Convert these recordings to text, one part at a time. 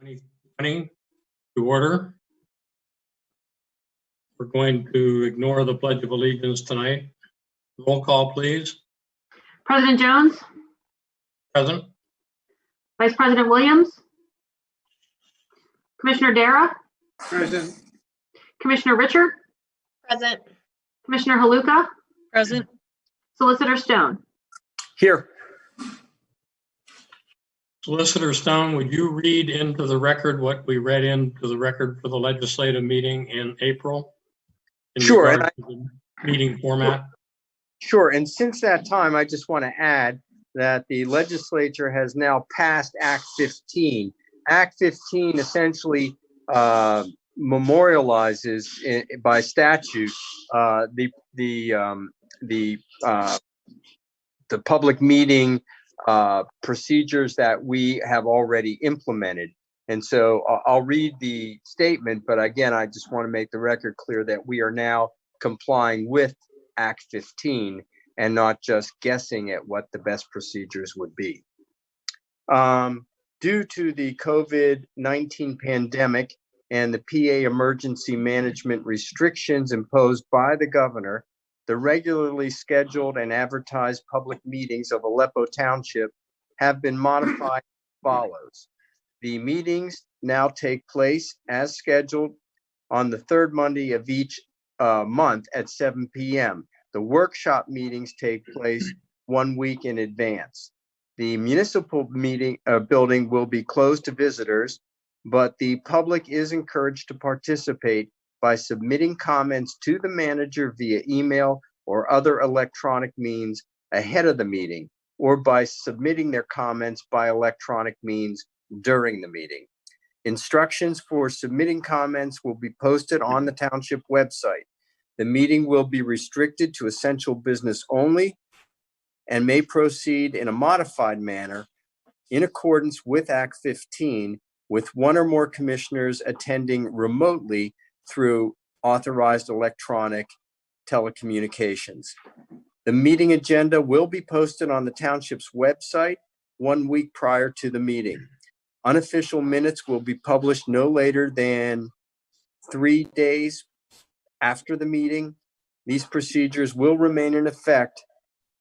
2020 to order. We're going to ignore the Pledge of Allegiance tonight. Roll call, please. President Jones. Present. Vice President Williams. Commissioner Dara. Present. Commissioner Richard. Present. Commissioner Haluka. Present. Solicitor Stone. Here. Solicitor Stone, would you read into the record what we read into the record for the legislative meeting in April? Sure. regard to the meeting format. Sure. And since that time, I just want to add that the legislature has now passed Act 15. Act 15 essentially memorializes by statute the public meeting procedures that we have already implemented. And so I'll read the statement, but again, I just want to make the record clear that we are now complying with Act 15 and not just guessing at what the best procedures would be. Due to the COVID-19 pandemic and the PA emergency management restrictions imposed by the governor, the regularly scheduled and advertised public meetings of Aleppo Township have been modified as follows. The meetings now take place as scheduled on the third Monday of each month at 7 p.m. The workshop meetings take place 1 week in advance. The municipal meeting building will be closed to visitors, but the public is encouraged to participate by submitting comments to the manager via email or other electronic means ahead of the meeting, or by submitting their comments by electronic means during the meeting. Instructions for submitting comments will be posted on the township website. The meeting will be restricted to essential business only and may proceed in a modified manner in accordance with Act 15, with one or more commissioners attending remotely through authorized electronic telecommunications. The meeting agenda will be posted on the township's website 1 week prior to the meeting. Unofficial minutes will be published no later than 3 days after the meeting. These procedures will remain in effect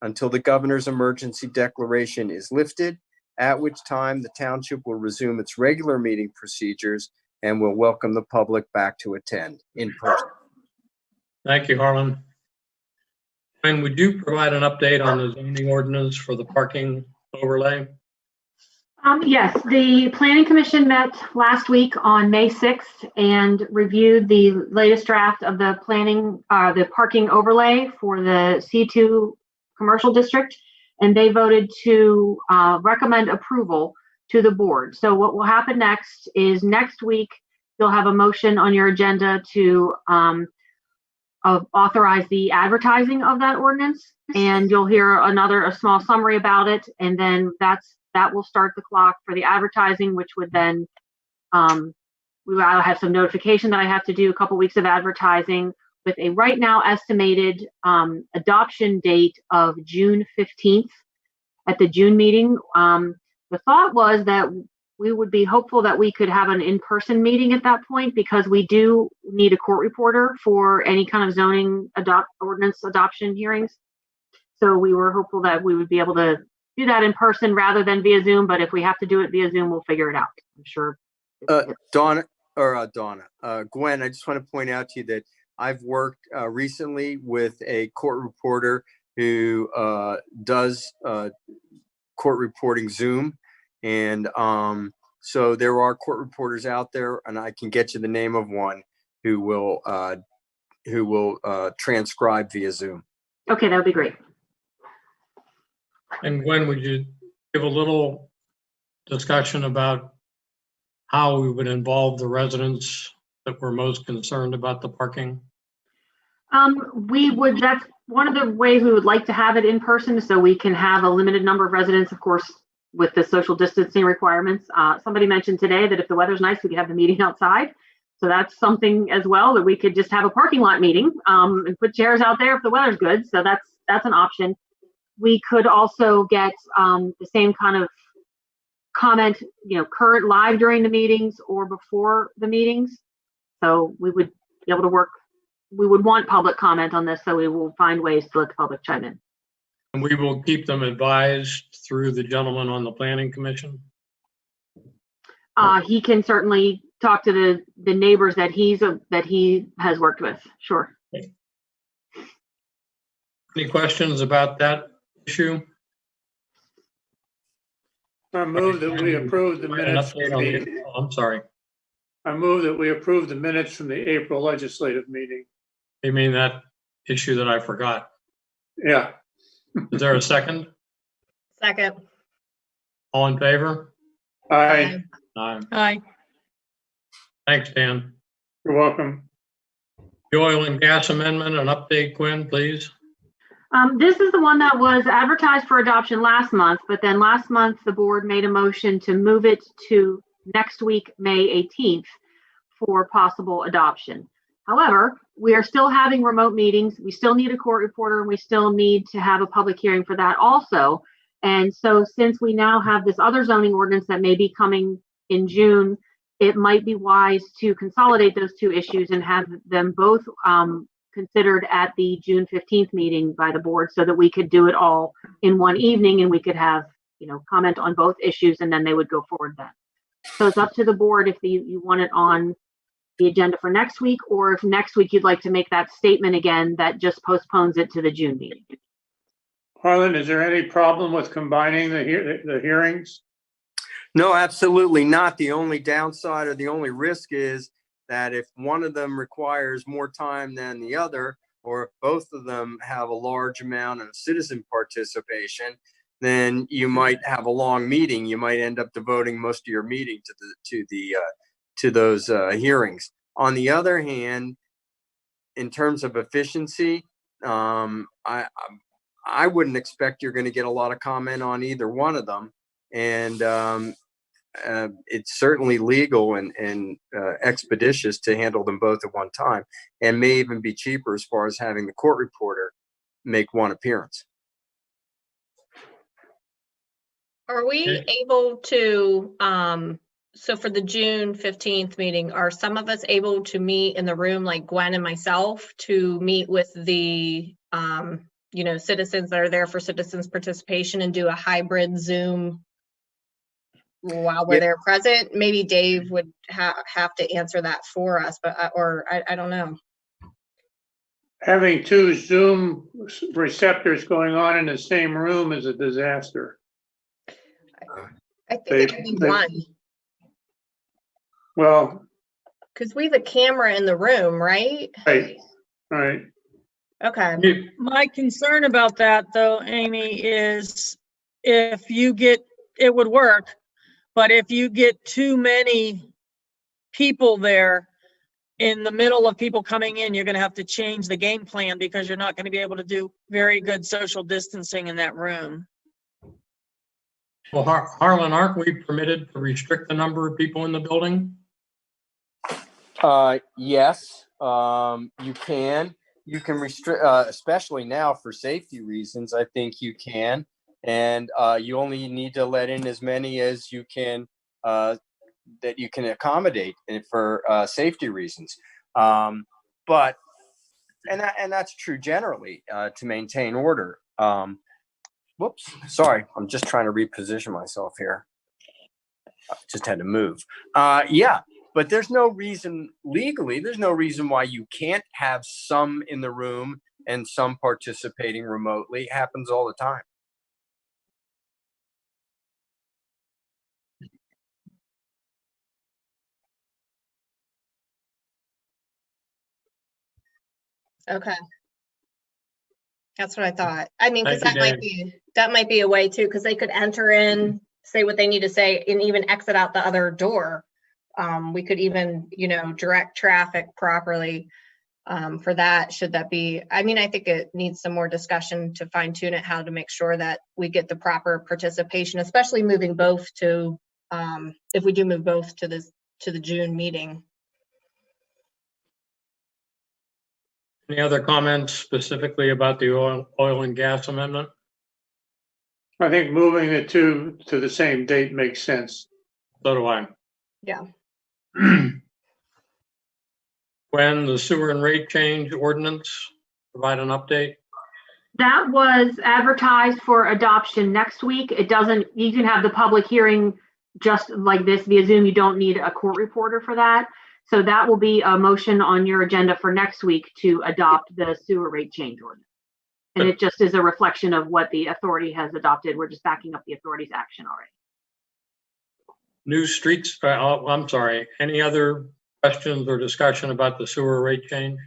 until the governor's emergency declaration is lifted, at which time the township will resume its regular meeting procedures and will welcome the public back to attend in person. Thank you, Harlan. And would you provide an update on the zoning ordinance for the parking overlay? Yes, the Planning Commission met last week on May 6th and reviewed the latest draft of the parking overlay for the C2 commercial district, and they voted to recommend approval to the board. So what will happen next is next week, you'll have a motion on your agenda to authorize the advertising of that ordinance, and you'll hear a small summary about it, and then that will start the clock for the advertising, which would then I'll have some notification that I have to do, a couple weeks of advertising with a right now estimated adoption date of June 15th at the June meeting. The thought was that we would be hopeful that we could have an in-person meeting at that point, because we do need a court reporter for any kind of zoning ordinance adoption hearings. So we were hopeful that we would be able to do that in person rather than via Zoom, but if we have to do it via Zoom, we'll figure it out. I'm sure. Gwen, I just want to point out to you that I've worked recently with a court reporter who does court reporting Zoom. And so there are court reporters out there, and I can get you the name of one who will transcribe via Zoom. Okay, that would be great. And Gwen, would you give a little discussion about how we would involve the residents that were most concerned about the parking? That's one of the ways we would like to have it in person, so we can have a limited number of residents, of course, with the social distancing requirements. Somebody mentioned today that if the weather's nice, we could have the meeting outside. So that's something as well, that we could just have a parking lot meeting and put chairs out there if the weather's good. So that's an option. We could also get the same kind of comment, current live during the meetings or before the meetings. So we would be able to work, we would want public comment on this, so we will find ways to let the public chime in. And we will keep them advised through the gentleman on the planning commission. He can certainly talk to the neighbors that he has worked with. Sure. Any questions about that issue? I move that we approve the An minutes from update on the, the, I'm sorry, I move that we approve the minutes from the April legislative meeting. you mean that issue that I forgot? Yeah, Is there a second? Second. All in favor? aye, Aye. Aye. Thanks, Dan. you're welcome. The oil and gas amendment, an update, Quinn, please. This is the one that was advertised for adoption last month, but then last month the board made a motion to move it to next week, May 18th, for possible adoption. However, we are still having remote meetings. We still need a court reporter, and we still need to have a public hearing for that also. And so since we now have this other zoning ordinance that may be coming in June, it might be wise to consolidate those two issues and have them both considered at the June 15th meeting by the board, so that we could do it all in one evening and we could have, comment on both issues, and then they would go forward then. So it's up to the board if you want it on the agenda for next week, or if next week you'd like to make that statement again that just postpones it to the June meeting. Harlan, is there any problem with combining the hearings? No, absolutely not. The only downside or the only risk is that if one of them requires more time than the other, or if both of them have a large amount of citizen participation, then you might have a long meeting. You might end up devoting most of your meeting to those hearings. On the other hand, in terms of efficiency, I wouldn't expect you're going to get a lot of comment on either one of them, and it's certainly legal and expeditious to handle them both at one time, and may even be cheaper as far as having the court reporter make one appearance. Are we able to, so for the June 15th meeting, are some of us able to meet in the room, like Gwen and myself, to meet with the, citizens that are there for citizens participation and do a hybrid Zoom while we're there present? Maybe Dave would have to answer that for us, but I don't know. Having two Zoom receptors going on in the same room is a disaster. I think it could be one, Well, because we have a camera in the room, right? right. Okay. My concern about that, though, Amy, is it would work, but if you get too many people there in the middle of people coming in, you're going to have to change the game plan, because you're not going to be able to do very good social distancing in that room. Well, Harlan, aren't we permitted to restrict the number of people in the building? Yes, you can. You can restrict, especially now for safety reasons. I think you can, and you only need to let in as many as you can that you can accommodate for safety reasons. But that's true generally to maintain order. Whoops, sorry, I'm just trying to reposition myself here. Just had to move. Yeah. But there's no reason, legally, there's no reason why you can't have some in the room and some participating remotely. It happens all the time. Okay. That's what I thought. I mean, because Thank you, that might be a way too, because they could enter in, say what they need to say, and even exit out the other door. We could even, direct traffic properly for that. Should that be, I mean, I think it needs some more discussion to fine tune it, how to make sure that we get the proper participation, especially moving both to, if we do move both to the June meeting. Any other comments specifically about the oil and gas amendment? I think moving the two to the same date makes sense. So do I. Yeah. When the sewer and rate change ordinance, provide an update. That was advertised for adoption next week. It doesn't, you can have the public hearing just like this via Zoom. You don't need a court reporter for that. So that will be a motion on your agenda for next week to adopt the sewer rate change ordinance. And it just is a reflection of what the authority has adopted. We're just backing up the authority's action already. New streets, I'm sorry, any other questions or discussion about the sewer rate change?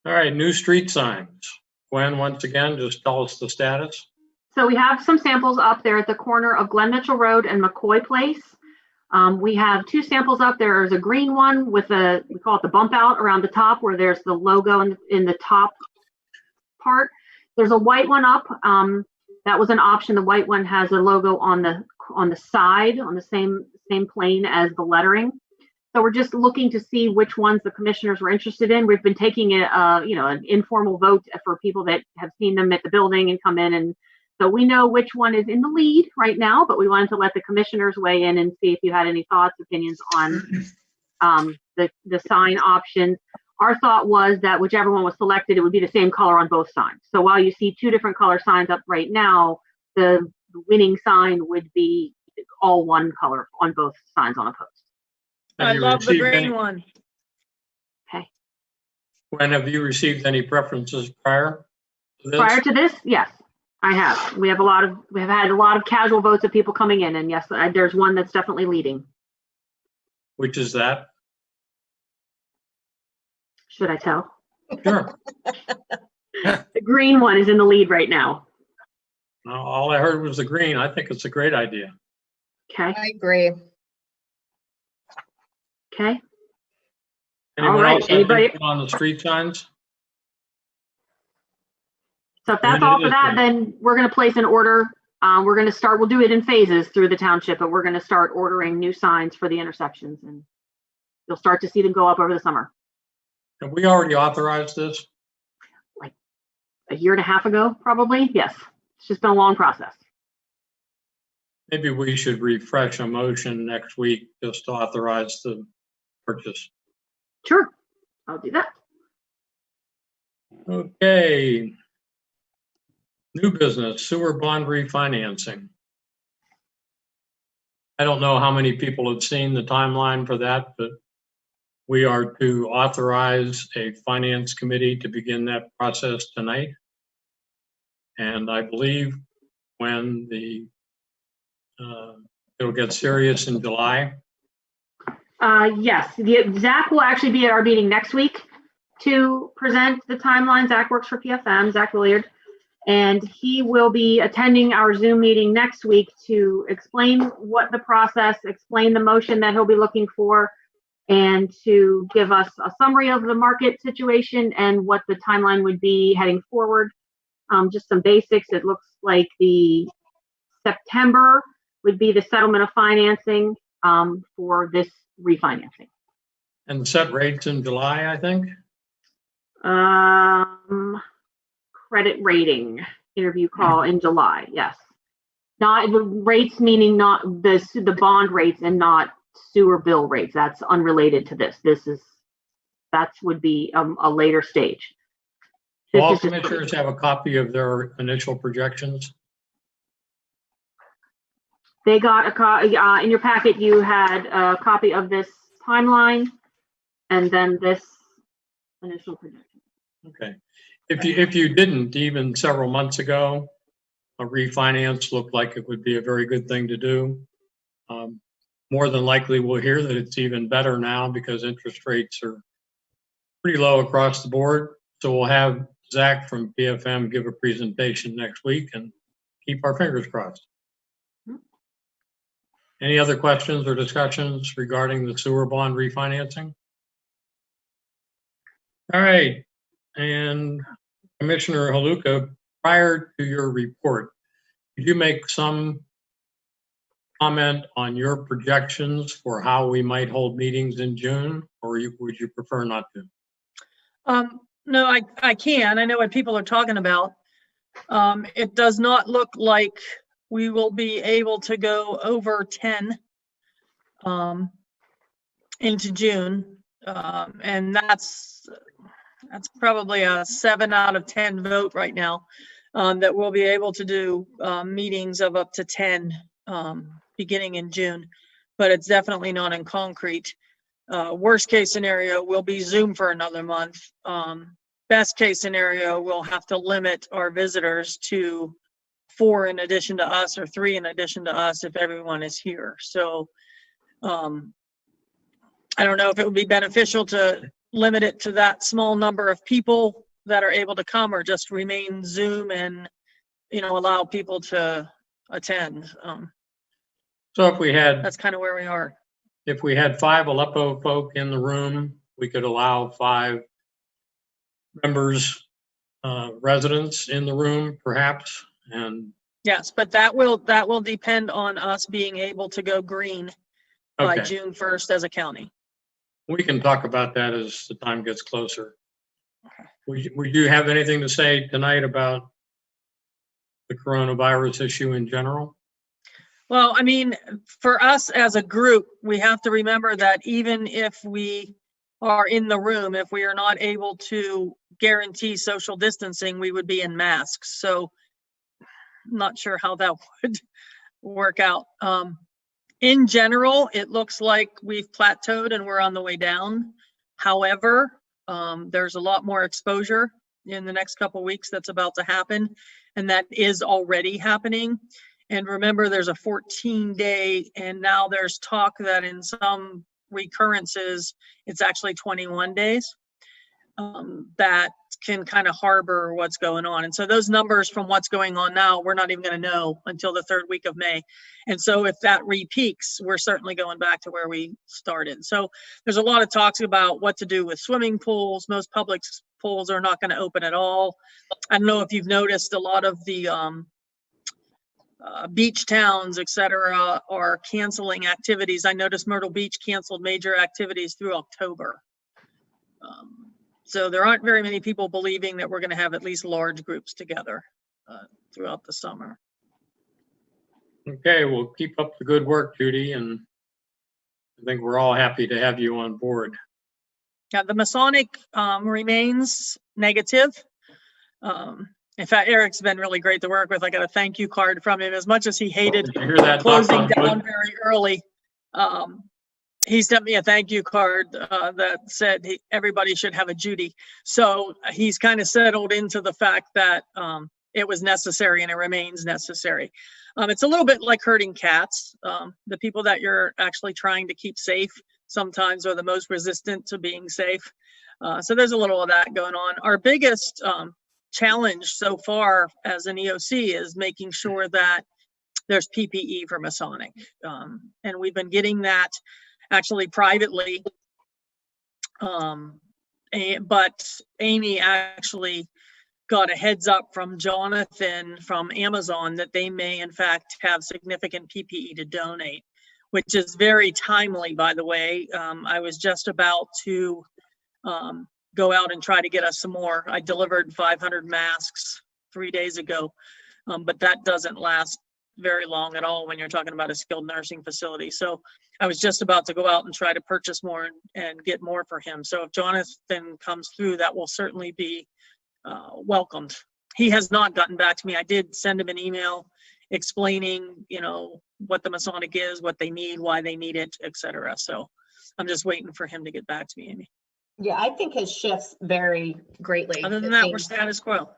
All right, new street signs. Gwen, once again, just tell us the status. So we have some samples up there at the corner of Glen Mitchell Road and McCoy Place. We have two samples up. There's a green one with a, we call it the bump out around the top where there's the logo in the top part. There's a white one up. That was an option. The white one has a logo on the side, on the same plane as the lettering. So we're just looking to see which ones the commissioners were interested in. We've been taking an informal vote for people that have seen them at the building and come in, and so we know which one is in the lead right now, but we wanted to let the commissioners weigh in and see if you had any thoughts, opinions on the sign options. Our thought was that whichever one was selected, it would be the same color on both signs. So while you see two different color signs up right now, the winning sign would be all one color on both signs on a post. I love the green one. Okay. Gwen, have you received any preferences prior to this? Prior to this, yes, I have. We have had a lot of casual votes of people coming in, and yes, there's one that's definitely leading. Which is that? Should I tell? Sure. The green one is in the lead right now. No, all I heard was the green. I think it's a great idea. Okay. I agree. Okay. Anyone right, else have anybody- input on the street signs? So if that's all for that, then we're going to place an order. We're going to start, we'll do it in phases through the township, but we're going to start ordering new signs for the intersections, and you'll start to see them go up over the summer. Have we already authorized this? A year and a half ago, probably. Yes. It's just been a long process. Maybe we should refresh a motion next week just to authorize the purchase. Sure. I'll do that. Okay. New business, sewer bond refinancing. I don't know how many people have seen the timeline for that, but we are to authorize a finance committee to begin that process tonight. And I believe when it'll get serious in July. Yes, Zach will actually be at our meeting next week to present the timeline. Zach works for PFM, Zach Williard, and he will be attending our Zoom meeting next week to explain what the process, explain the motion that he'll be looking for, and to give us a summary of the market situation and what the timeline would be heading forward. Just some basics. It looks like the September would be the settlement of financing for this refinancing. And set rates in July, I think. Credit rating interview call in July. Yes, not the rates, meaning not the bond rates and not sewer bill rates. That's unrelated to this. That would be a later stage. So all commissioners have a copy of their initial projections. They got a copy in your packet. You had a copy of this timeline, and then this initial projection. Okay. If you didn't, even several months ago, a refinance looked like it would be a very good thing to do. More than likely, we'll hear that it's even better now because interest rates are pretty low across the board. So we'll have Zach from PFM give a presentation next week and keep our fingers crossed. Any other questions or discussions regarding the sewer bond refinancing? All right, and Commissioner Haluka, prior to your report, could you make some comment on your projections for how we might hold meetings in June, or would you prefer not to? No, I can. I know what people are talking about. It does not look like we will be able to go over 10 into June. And that's probably a 7 out of 10 vote right now, that we'll be able to do meetings of up to 10 beginning in June, but it's definitely not in concrete. Worst case scenario will be Zoom for another month. Best case scenario, we'll have to limit our visitors to 4 in addition to us, or 3 in addition to us if everyone is here. So I don't know if it would be beneficial to limit it to that small number of people that are able to come, or just remain Zoom and, allow people to attend. So if we had, That's kind of where we are. if we had 5 Aleppo folk in the room, we could allow 5 members, residents in the room perhaps, and Yes, but that will depend on us being able to go green by okay, June 1st as a county. we can talk about that as the time gets closer. Would you have anything to say tonight about the coronavirus issue in general? Well, I mean, for us as a group, we have to remember that even if we are in the room, if we are not able to guarantee social distancing, we would be in masks. So I'm not sure how that would work out. In general, it looks like we've plateaued and we're on the way down. However, there's a lot more exposure in the next couple of weeks that's about to happen, and that is already happening. And remember, there's a 14-day, and now there's talk that in some recurrences, it's actually 21 days that can kind of harbor what's going on. And so those numbers from what's going on now, we're not even going to know until the 3rd week of May. And so if that re-peaks, we're certainly going back to where we started. So there's a lot of talks about what to do with swimming pools. Most public pools are not going to open at all. I don't know if you've noticed, a lot of the beach towns, etc., are canceling activities. I noticed Myrtle Beach canceled major activities through October. So there aren't very many people believing that we're going to have at least large groups together throughout the summer. Okay, well, keep up the good work, Judy, and I think we're all happy to have you on board. Yeah, the Masonic remains negative. In fact, Eric's been really great to work with. I got a thank you card from him. As much as he hated Did you hear that? closing Knock on down wood? very early, he sent me a thank you card that said everybody should have a Judy. So he's kind of settled into the fact that it was necessary and it remains necessary. It's a little bit like herding cats. The people that you're actually trying to keep safe sometimes are the most resistant to being safe. So there's a little of that going on. Our biggest challenge so far as an EOC is making sure that there's PPE for Masonic. And we've been getting that actually privately. But Amy actually got a heads up from Jonathan from Amazon that they may in fact have significant PPE to donate, which is very timely, by the way. I was just about to go out and try to get us some more. I delivered 500 masks 3 days ago, but that doesn't last very long at all when you're talking about a skilled nursing facility. So I was just about to go out and try to purchase more and get more for him. So if Jonathan comes through, that will certainly be welcomed. He has not gotten back to me. I did send him an email explaining, what the Masonic is, what they need, why they need it, etc. So I'm just waiting for him to get back to me, Amy. Yeah, I think his shifts vary greatly. Other than it that, we're seems. status quo.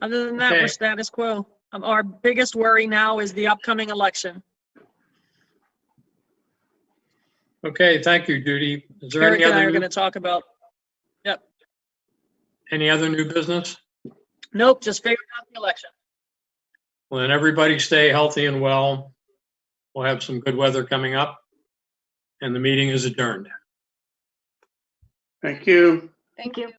Other than that, Okay. we're status quo. Our biggest worry now is the upcoming election. Okay, thank you, Judy. Is there Eric any and I are other, going to talk about. Yep. any other new business? Nope. Just figuring out the election. Well, then everybody stay healthy and well. We'll have some good weather coming up, and the meeting is adjourned. Thank you. Thank you.